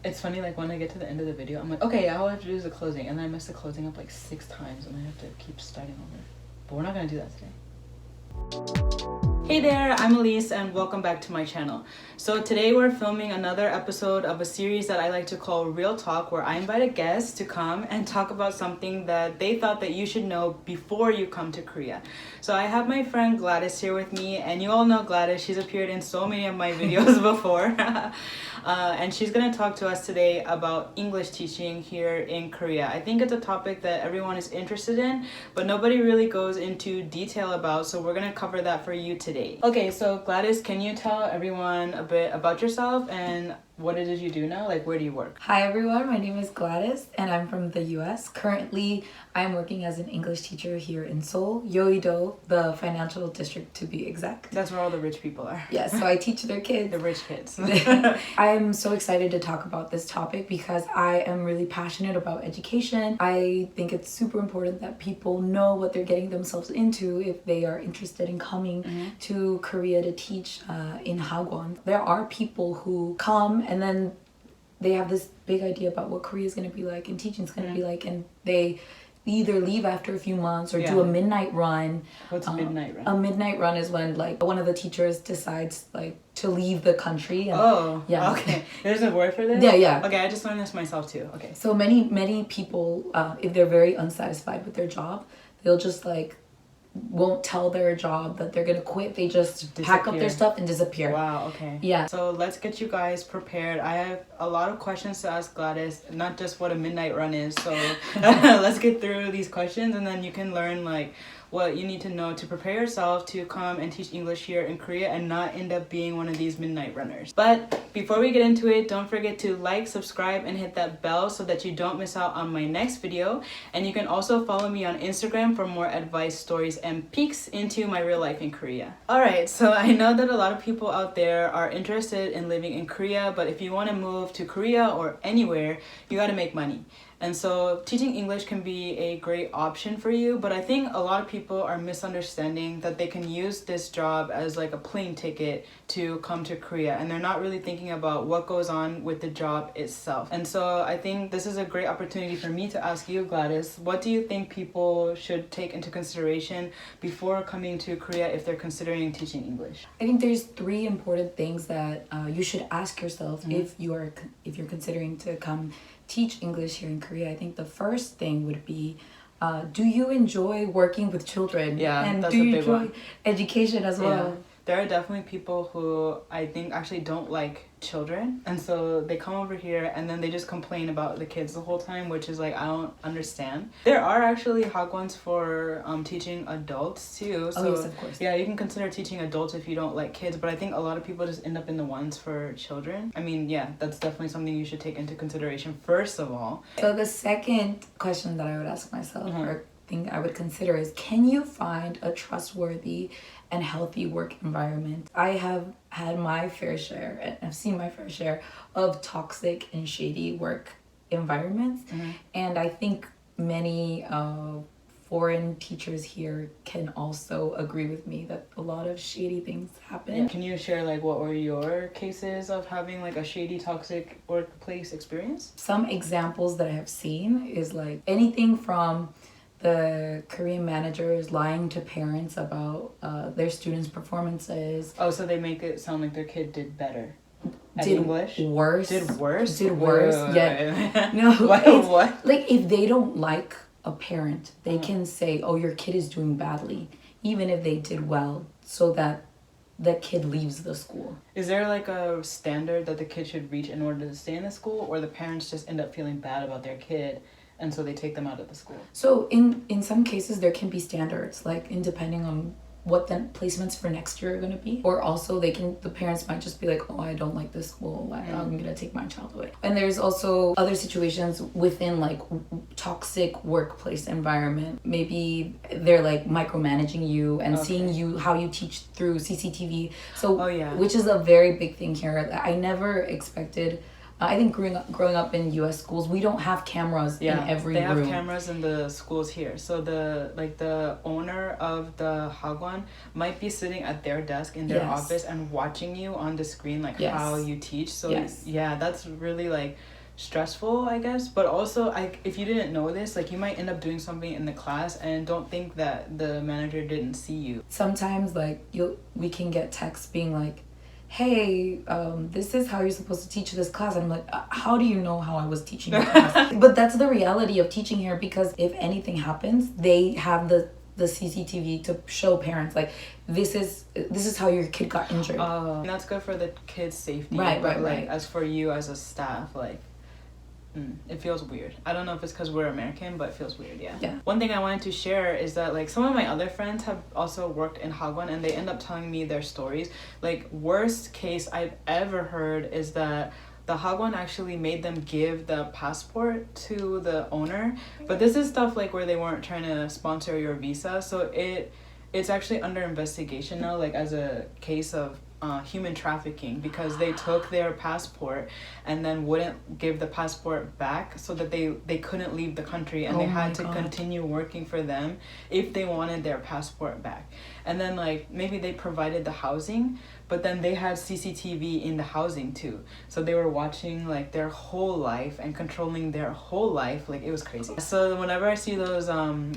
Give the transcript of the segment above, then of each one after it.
It's funny, like, when I get to the end of the video, I'm like, okay, all I have to do is the closing. And then I mess the closing up, like, 6 times, and I have to keep starting over. But we're not going to do that today. Hey there, I'm Elise, and welcome back to my channel. So today we're filming another episode of a series that I like to call Real Talk, where I invite a guest to come and talk about something that they thought that you should know before you come to Korea. So I have my friend Gladys here with me, and you all know Gladys. She's appeared in so many of my videos before. And she's going to talk to us today about English teaching here in Korea. I think it's a topic that everyone is interested in, but nobody really goes into detail about, so we're going to cover that for you today. Okay, so Gladys, can you tell everyone a bit about yourself and what it is you do now? Like, where do you work? Hi everyone, my name is Gladys and I'm from the US. Currently, I'm working as an English teacher here in Seoul, Yeouido, the financial district to be exact. That's where all the rich people are. Yes, so I teach their kids. The rich kids. I'm so excited to talk about this topic because I am really passionate about education. I think it's super important that people know what they're getting themselves into if they are interested in coming to Korea to teach in Hagwon. There are people who come and then they have this big idea about what Korea is going to be like and teaching is going to be like, and they either leave after a few months or do a midnight run. What's a midnight run? A midnight run is when like one of the teachers decides like to leave the country. And, okay. There's a word for this? Yeah. Okay, I just learned this myself too. Okay. So many people, if they're very unsatisfied with their job, they'll just like won't tell their job that they're gonna quit. They just pack up their stuff and disappear. Wow, okay. Yeah. So let's get you guys prepared. I have a lot of questions to ask Gladys, not just what a midnight run is. So let's get through these questions and then you can learn like what you need to know to prepare yourself to come and teach English here in Korea and not end up being one of these midnight runners. But before we get into it, don't forget to like, subscribe, and hit that bell so that you don't miss out on my next video. And you can also follow me on Instagram for more advice, stories, and peeks into my real life in Korea. Alright, so I know that a lot of people out there are interested in living in Korea, but if you want to move to Korea or anywhere, you got to make money. And so teaching English can be a great option for you, but I think a lot of people are misunderstanding that they can use this job as like a plane ticket to come to Korea, and they're not really thinking about what goes on with the job itself. And so I think this is a great opportunity for me to ask you, Gladys, what do you think people should take into consideration before coming to Korea if they're considering teaching English? I think there's 3 important things that you should ask yourself if you're considering to come teach English here in Korea. I think the first thing would be, do you enjoy working with children? Yeah, and that's do a you big enjoy one. education as well? Yeah. There are definitely people who I think actually don't like children, and so they come over here and then they just complain about the kids the whole time, which is like, I don't understand. There are actually hagwons for teaching adults too, so yes, of course. Yeah, you can consider teaching adults if you don't like kids, but I think a lot of people just end up in the ones for children. I mean, yeah, that's definitely something you should take into consideration first of all. So the second question that I would ask myself or thing I would consider is, can you find a trustworthy and healthy work environment? I have had my fair share, and I've seen my fair share of toxic and shady work environments. And I think many foreign teachers here can also agree with me that a lot of shady things happen. Yeah. Can you share like what were your cases of having like a shady, toxic workplace experience? Some examples that I have seen is like anything from the Korean managers lying to parents about their students' performances. Oh, so they make it sound like their kid did better. Did English? worse. Did worse? Did worse. Wait. Yeah. No. What? Like if they don't like a parent, they can say, "Oh, your kid is doing badly," even if they did well, so that the kid leaves the school. Is there like a standard that the kid should reach in order to stay in the school, or the parents just end up feeling bad about their kid and so they take them out of the school? So in some cases there can be standards, like in depending on what the placements for next year are going to be, or also the parents might just be like, oh, I don't like this school, I'm gonna take my child away. And there's also other situations within like toxic workplace environment. Maybe they're like micromanaging you and seeing you how you teach through CCTV, so which is a very big thing here. I never expected I think growing up in U.S. schools, we don't have cameras in every room. They have cameras in the schools here. So the owner of the hagwon might be sitting at their desk in their office and watching you on the screen, like how you teach. So yeah, that's really like stressful, I guess. But also, if you didn't know this, like you might end up doing something in the class and don't think that the manager didn't see you. Sometimes like we can get texts being like, hey, this is how you're supposed to teach this class. And I'm like, how do you know how I was teaching your class? But that's the reality of teaching here, because if anything happens, they have the CCTV to show parents like this is how your kid got injured. And that's good for the kid's safety. Right. As for you as a staff, like it feels weird. I don't know if it's because we're American, but it feels weird. Yeah. One thing I wanted to share is that like some of my other friends have also worked in hagwon, and they end up telling me their stories. Like worst case I've ever heard is that the hagwon actually made them give the passport to the owner, but this is stuff like where they weren't trying to sponsor your visa, so it's actually under investigation now, like as a case of human trafficking, because they took their passport and then wouldn't give the passport back, so that they couldn't leave the country, and they had to continue working for them if they wanted their passport back. And then like maybe they provided the housing, but then they had CCTV in the housing too, so they were watching like their whole life and controlling their whole life. Like it was crazy. So whenever I see those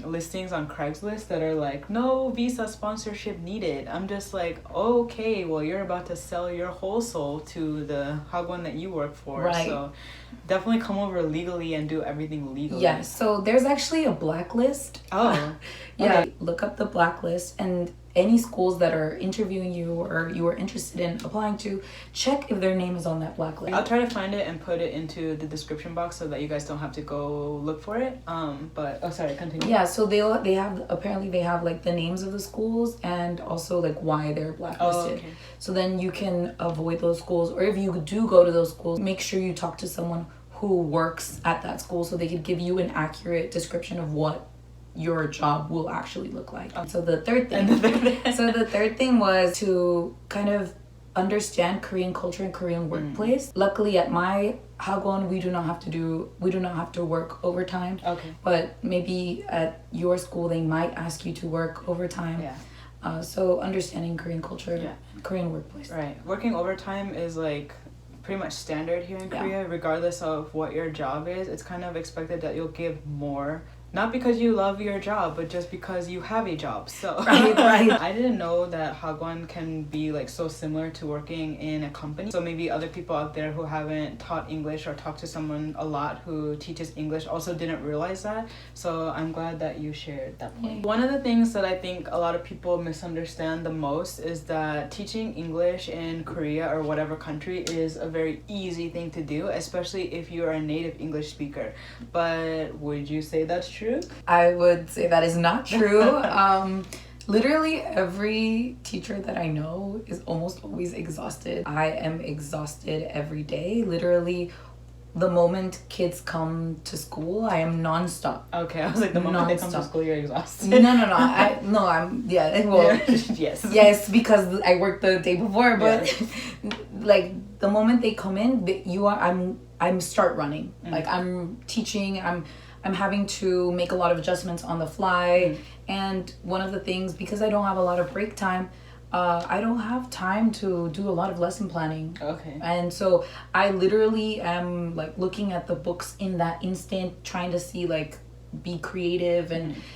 listings on Craigslist that are like no visa sponsorship needed, I'm just like, okay, well you're about to sell your whole soul to the hagwon that you work for, right? So definitely come over legally and do everything legally. Yes, so there's actually a blacklist. Okay. Look up the blacklist, and any schools that are interviewing you or you are interested in applying to, check if their name is on that blacklist. I'll try to find it and put it into the description box so that you guys don't have to go look for it. But continue. Yeah, so they have like the names of the schools and also like why they're blacklisted. Okay. So then you can avoid those schools, or if you do go to those schools, make sure you talk to someone who works at that school so they could give you an accurate description of what your job will actually look like. So the third thing was to kind of understand Korean culture and Korean workplace. Luckily at my hagwon we do not have to work overtime. Okay. But maybe at your school they might ask you to work overtime. Yeah. So understanding Korean culture, Korean workplace. Right. Working overtime is like pretty much standard here in Korea, regardless of what your job is. It's kind of expected that you'll give more. Not because you love your job, but just because you have a job. So right. I didn't know that hagwon can be like so similar to working in a company. So maybe other people out there who haven't taught English or talked to someone a lot who teaches English also didn't realize that. So I'm glad that you shared that point. One of the things that I think a lot of people misunderstand the most is that teaching English in Korea or whatever country is a very easy thing to do, especially if you're a native English speaker. But would you say that's true? I would say that is not true. Literally every teacher that I know is almost always exhausted. I am exhausted every day. Literally the moment kids come to school, I am nonstop. Okay, I was like, the moment they come to school, you're exhausted. Yes, because I worked the day before, but like the moment they come in, I'm start running. Like I'm teaching, I'm having to make a lot of adjustments on the fly. And one of the things, because I don't have a lot of break time, I don't have time to do a lot of lesson planning. Okay. And so I literally am like looking at the books in that instant, trying to see like be creative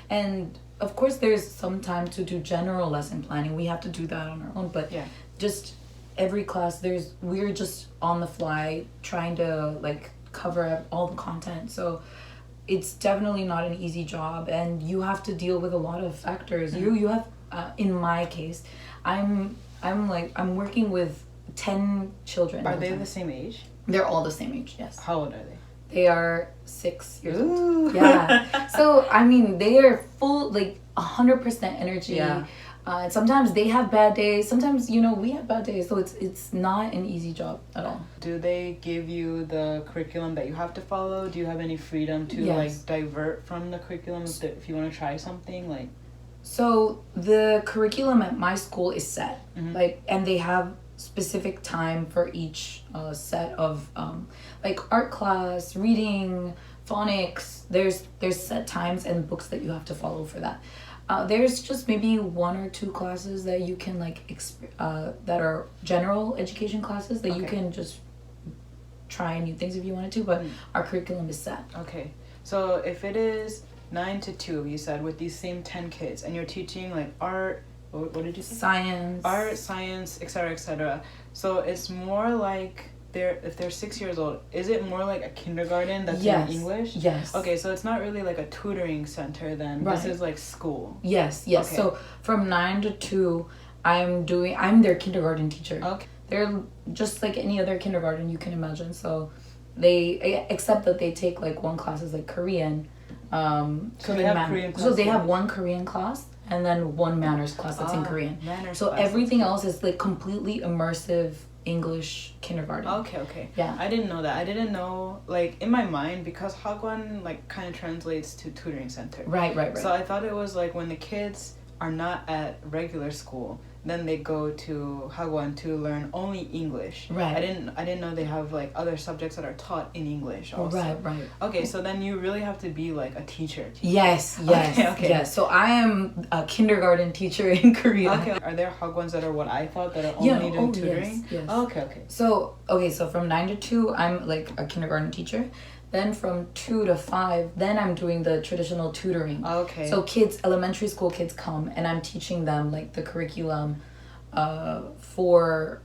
and of course there's some time to do general lesson planning. We have to do that on our own, but just every class we're just on the fly trying to like cover all the content. So it's definitely not an easy job, and you have to deal with a lot of factors. You have in my case, I'm working with 10 children. Are they the same age? They're all the same age, yes. How old are they? They are 6 years old. Yeah. So I mean, they are full, like 100% energy. Yeah. And sometimes they have bad days. Sometimes, we have bad days. So it's not an easy job at all. Do they give you the curriculum that you have to follow? Do you have any freedom to like divert from the curriculum if you want to try something like? So the curriculum at my school is set, like, and they have specific time for each set of like art class, reading, phonics. There's set times and books that you have to follow for that. There's just maybe 1 or 2 classes that you can like that are general education classes that you can just try new things if you wanted to, but our curriculum is set. Okay, so if it is 9 to 2, you said, with these same 10 kids, and you're teaching like art, what did you say? Science. Art, science, etc., etc. So it's more like if they're 6 years old, is it more like a kindergarten that's in English? Yes. Okay, so it's not really like a tutoring center then. Right. This is like school. Yes. Okay. So from 9 to 2, I'm their kindergarten teacher. Okay. They're just like any other kindergarten you can imagine. So except that they take like one class is like Korean. So they have Korean class. So they have one Korean class and then one manners class that's in Korean. So everything else is like completely immersive English kindergarten. Okay. Yeah. I didn't know that. I didn't know, like, in my mind, because hagwon like kind of translates to tutoring center. Right. So I thought it was like when the kids are not at regular school, then they go to hagwon to learn only English. Right. I didn't know they have like other subjects that are taught in English also. Right. Okay, so then you really have to be like a teacher. Yes. Okay. Yes. So I am a kindergarten teacher in Korea. Okay. Are there hagwons that are what I thought, that are only doing tutoring? Yes. Okay. So from 9 to 2, I'm like a kindergarten teacher. Then from 2 to 5, then I'm doing the traditional tutoring. Okay. So elementary school kids come, and I'm teaching them like the curriculum for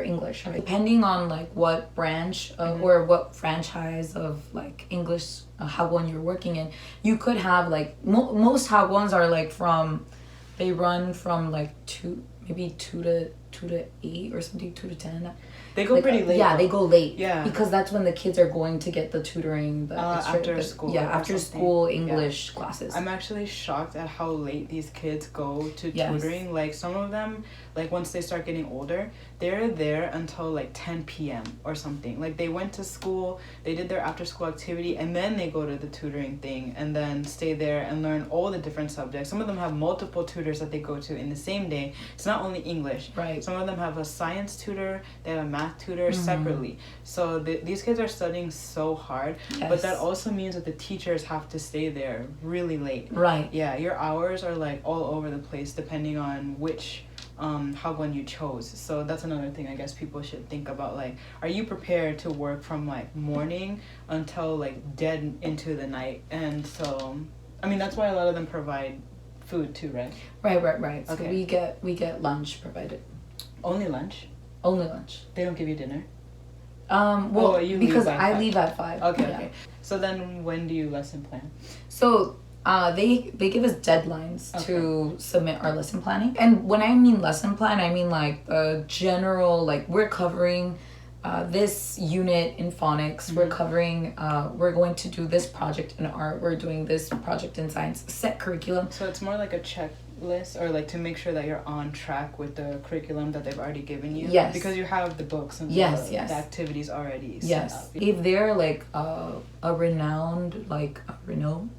English, right? Depending on like what branch or what franchise of like English hagwon you're working in, you could have like most hagwons are like they run from like 2 to 8 or something, 2 to 10. They go pretty late. Yeah, they go late. Yeah. Because that's when the kids are going to get the tutoring. After school. Yeah, after school English classes. I'm actually shocked at how late these kids go to tutoring. Like some of them, like once they start getting older, they're there until like 10 p.m. or something. Like they went to school, they did their after school activity, and then they go to the tutoring thing and then stay there and learn all the different subjects. Some of them have multiple tutors that they go to in the same day. It's not only English. Right. Some of them have a science tutor, they have a math tutor separately. So these kids are studying so hard, but that also means that the teachers have to stay there really late. Right. Yeah, your hours are like all over the place depending on which hagwon you chose. So that's another thing I guess people should think about. Like, are you prepared to work from like morning until like dead into the night? And so, I mean, that's why a lot of them provide food too, right? Right. So Okay. we get lunch provided. Only lunch? Only lunch. They don't give you dinner? Well, you leave because by I 5. leave at 5. Okay. So then when do you lesson plan? So they give us deadlines to submit our lesson planning. And when I mean lesson plan, I mean like general, like we're covering this unit in phonics, we're covering, we're going to do this project in art, we're doing this project in science, set curriculum. So it's more like a checklist, or like to make sure that you're on track with the curriculum that they've already given you. Yes. Because you have the books and the activities already set up. If they're like a renowned, like renowned.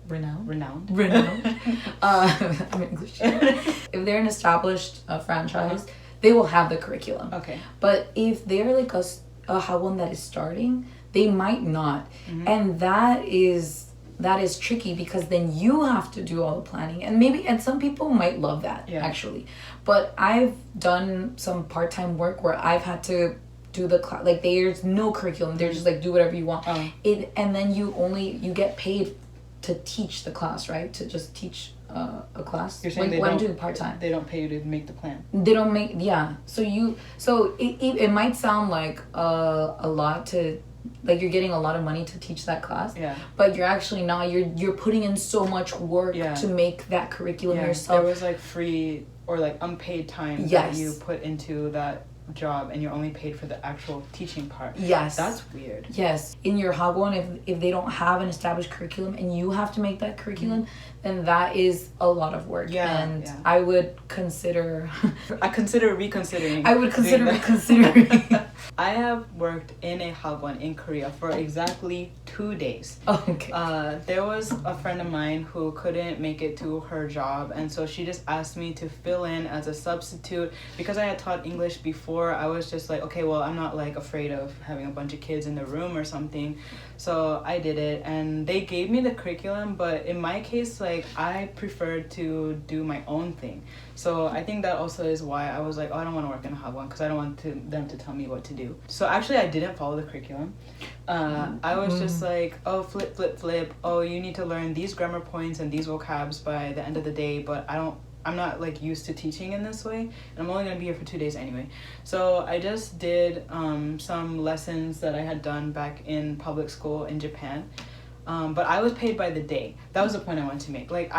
I'm English. If they're an established franchise, they will have the curriculum. Okay. But if they're like a hagwon that is starting, they might not, and that is tricky because then you have to do all the planning, and some people might love that actually. But I've done some part-time work where I've had to do the class, like there's no curriculum, they're just like do whatever you want, and then you get paid to teach the class, right? To just teach a class. You're saying when doing part-time, they don't pay you to make the plan. they don't make so it might sound like a lot to, like you're getting a lot of money to teach that class, but you're actually not. You're putting in so much work to make that curriculum yourself. There was like free or like unpaid time that you put into that job, and you're only paid for the actual teaching part. That's weird. In your hagwon, if they don't have an established curriculum and you have to make that curriculum, then that is a lot of work. I would consider reconsidering. I would consider reconsidering. I have worked in a hagwon in Korea for exactly 2 days. Oh, okay. There was a friend of mine who couldn't make it to her job, and so she just asked me to fill in as a substitute. Because I had taught English before, I was just like, okay, well, I'm not like afraid of having a bunch of kids in the room or something. So I did it, and they gave me the curriculum, but in my case, like, I preferred to do my own thing. So I think that also is why I was like, oh, I don't want to work in a hot one because I don't want them to tell me what to do. So actually, I didn't follow the curriculum. I was just like, oh, flip, flip, flip. Oh, you need to learn these grammar points and these vocabs by the end of the day, but I'm not like used to teaching in this way, and I'm only gonna be here for 2 days anyway. So I just did some lessons that I had done back in public school in Japan. But I was paid by the day. That was the point I wanted to make. Like,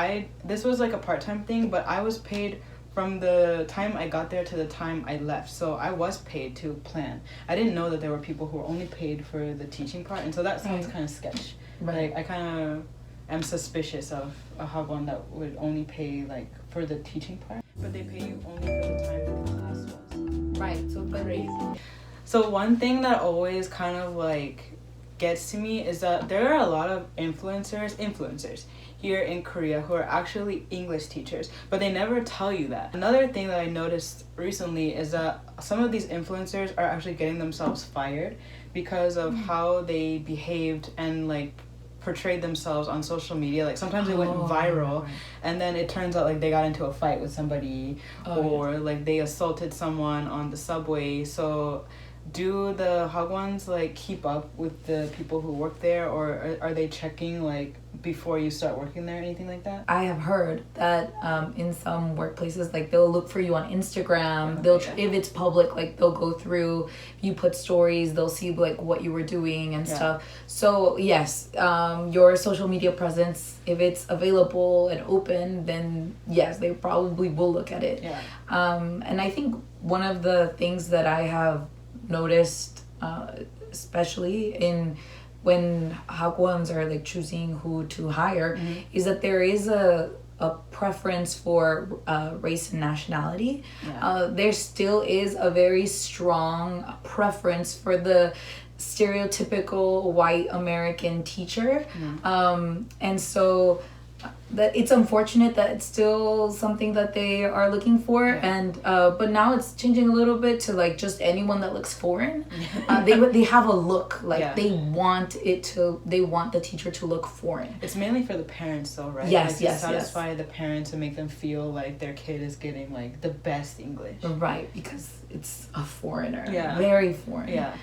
this was like a part-time thing, but I was paid from the time I got there to the time I left. So I was paid to plan. I didn't know that there were people who were only paid for the teaching part, and so that sounds kind of sketch. Right. Like, I kind of am suspicious of a hot one that would only pay like for the teaching part, but they pay you only for the time that the class was. Right. So crazy. So one thing that always kind of like gets to me is that there are a lot of influencers here in Korea who are actually English teachers, but they never tell you that. Another thing that I noticed recently is that some of these influencers are actually getting themselves fired because of how they behaved and like portrayed themselves on social media. Like sometimes they went viral, right. And then it turns out like they got into a fight with somebody, or like they assaulted someone on the subway. So do the hagwons like keep up with the people who work there, or are they checking like before you start working there or anything like that? I have heard that in some workplaces, like they'll look for you on Instagram. If it's public, like they'll go through, if you put stories, they'll see like what you were doing and stuff. So yes, your social media presence, if it's available and open, then yes, they probably will look at it. And I think one of the things that I have noticed, especially in when hagwons are like choosing who to hire, is that there is a preference for race and nationality. There still is a very strong preference for the stereotypical white American teacher, and so that it's unfortunate that it's still something that they are looking for, and but now it's changing a little bit to like just anyone that looks foreign. They have a look like they want the teacher to look foreign. It's mainly for the parents though, right? Yes, like, to satisfy the parents and make them feel like their kid is getting like the best English. Right, because it's a foreigner. Very foreign.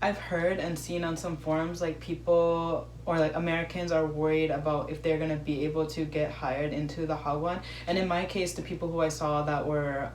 I've heard and seen on some forums like people or like Americans are worried about if they're gonna be able to get hired into the hagwon. And in my case, the people who I saw that were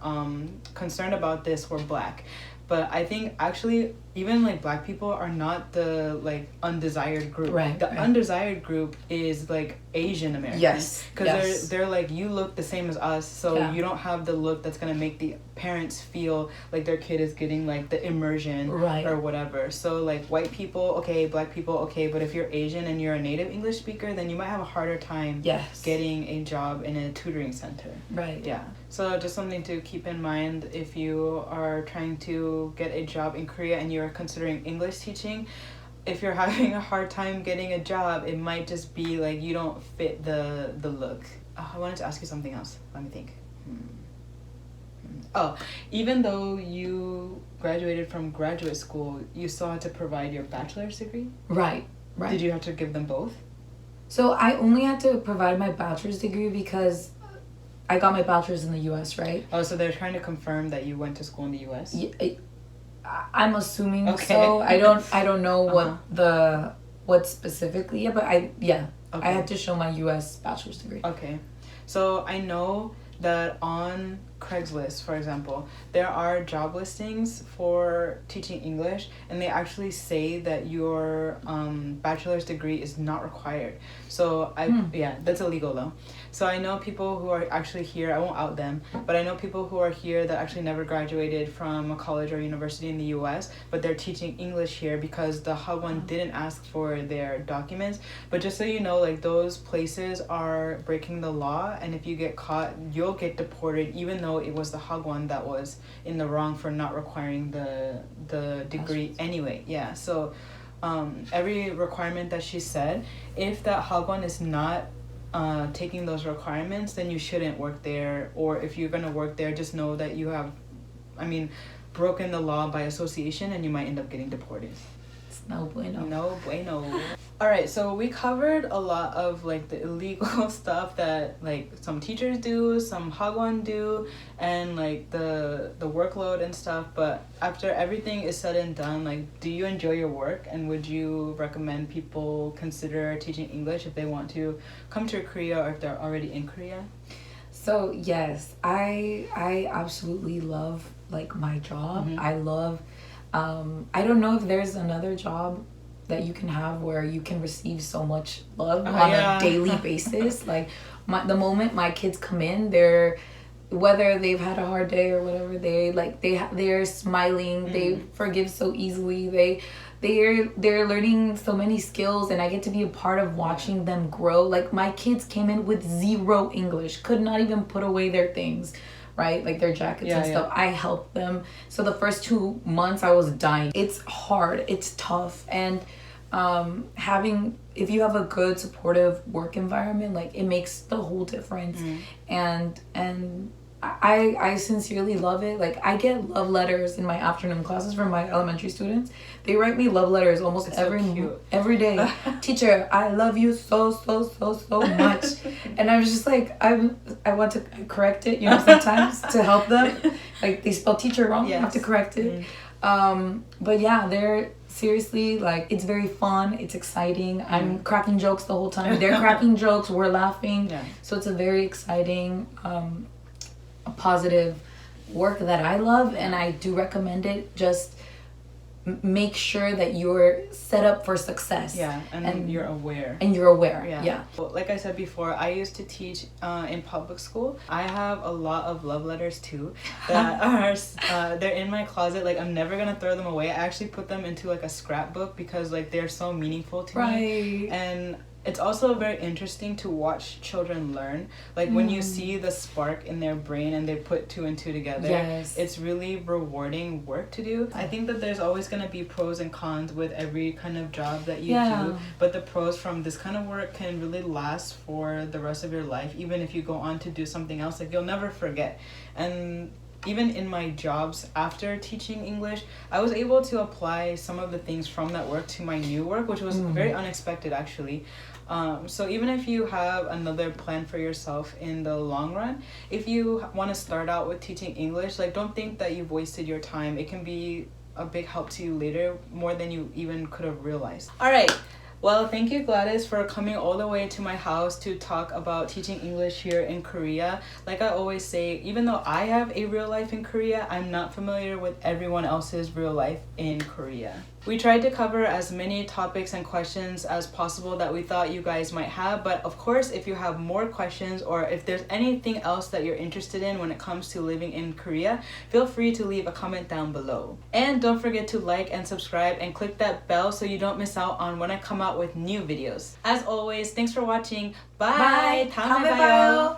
concerned about this were Black. But I think actually even like Black people are not the like undesired group. The undesired group is like Asian Americans. Because they're like, you look the same as us, so you don't have the look that's gonna make the parents feel like their kid is getting like the immersion or whatever. So like white people, okay, Black people, okay, but if you're Asian and you're a native English speaker, then you might have a harder time getting a job in a tutoring center. So just something to keep in mind if you are trying to get a job in Korea and you're considering English teaching. If you're having a hard time getting a job, it might just be like you don't fit the look. I wanted to ask you something else. Let me think. Oh, even though you graduated from graduate school, you still had to provide your bachelor's degree? Right. Did you have to give them both? So I only had to provide my bachelor's degree because I got my bachelor's in the U.S., right? Oh, so they're trying to confirm that you went to school in the U.S.? I'm assuming so. I don't know what specifically, but I had to show my U.S. bachelor's degree. Okay. So I know that on Craigslist, for example, there are job listings for teaching English, and they actually say that your bachelor's degree is not required. So that's illegal though. So I know people who are actually here, I won't out them, but I know people who are here that actually never graduated from a college or university in the US, but they're teaching English here because the hagwon didn't ask for their documents. But just so you know, like those places are breaking the law, and if you get caught, you'll get deported, even though it was the hagwon that was in the wrong for not requiring the degree anyway. So every requirement that she said, if that hagwon is not taking those requirements, then you shouldn't work there. Or if you're gonna work there, just know that you have, broken the law by association, and you might end up getting deported. It's no bueno. No bueno. All right, so we covered a lot of like the illegal stuff that like some teachers do, some hagwon do, and like the workload and stuff. But after everything is said and done, like, do you enjoy your work, and would you recommend people consider teaching English if they want to come to Korea or if they're already in Korea? So yes, I absolutely love like my job. Mm-hmm. I love I don't know if there's another job that you can have where you can receive so much love on a daily basis. Like the moment my kids come in, they're, whether they've had a hard day or whatever, they're smiling, they forgive so easily, they're learning so many skills, and I get to be a part of watching them grow. Like my kids came in with zero English, could not even put away their things, right? Like their jackets and stuff. I helped them. So the first 2 months I was dying. It's hard, it's tough, and if you have a good supportive work environment, like it makes the whole difference. And I sincerely love it. Like I get love letters in my afternoon classes from my elementary students. They write me love letters almost every day. Teacher, I love you so much. And I'm just like, I want to correct it, sometimes to help them. Like they spell teacher wrong, I have to correct it. But yeah, they're seriously, like, it's very fun, it's exciting. I'm cracking jokes the whole time, they're cracking jokes, we're laughing. So it's a very exciting, a positive work that I love, and I do recommend it. Just make sure that you're set up for success. And you're aware. Well, like I said before, I used to teach in public school. I have a lot of love letters too that are they're in my closet. Like I'm never gonna throw them away. I actually put them into like a scrapbook because like they're so meaningful to me. And it's also very interesting to watch children learn. Like when you see the spark in their brain and they put 2 and 2 together, it's really rewarding work to do. I think that there's always going to be pros and cons with every kind of job that you do. But the pros from this kind of work can really last for the rest of your life. Even if you go on to do something else, like you'll never forget. And even in my jobs after teaching English, I was able to apply some of the things from that work to my new work, which was very unexpected actually. So even if you have another plan for yourself in the long run, if you want to start out with teaching English, like don't think that you've wasted your time. It can be a big help to you later, more than you even could have realized. All right. Well, thank you, Gladys, for coming all the way to my house to talk about teaching English here in Korea. Like I always say, even though I have a real life in Korea, I'm not familiar with everyone else's real life in Korea. We tried to cover as many topics and questions as possible that we thought you guys might have, but of course, if you have more questions or if there's anything else that you're interested in when it comes to living in Korea, feel free to leave a comment down below. And don't forget to like and subscribe and click that bell so you don't miss out on when I come out with new videos. As always, thanks for watching. Bye! 다음에 봐요.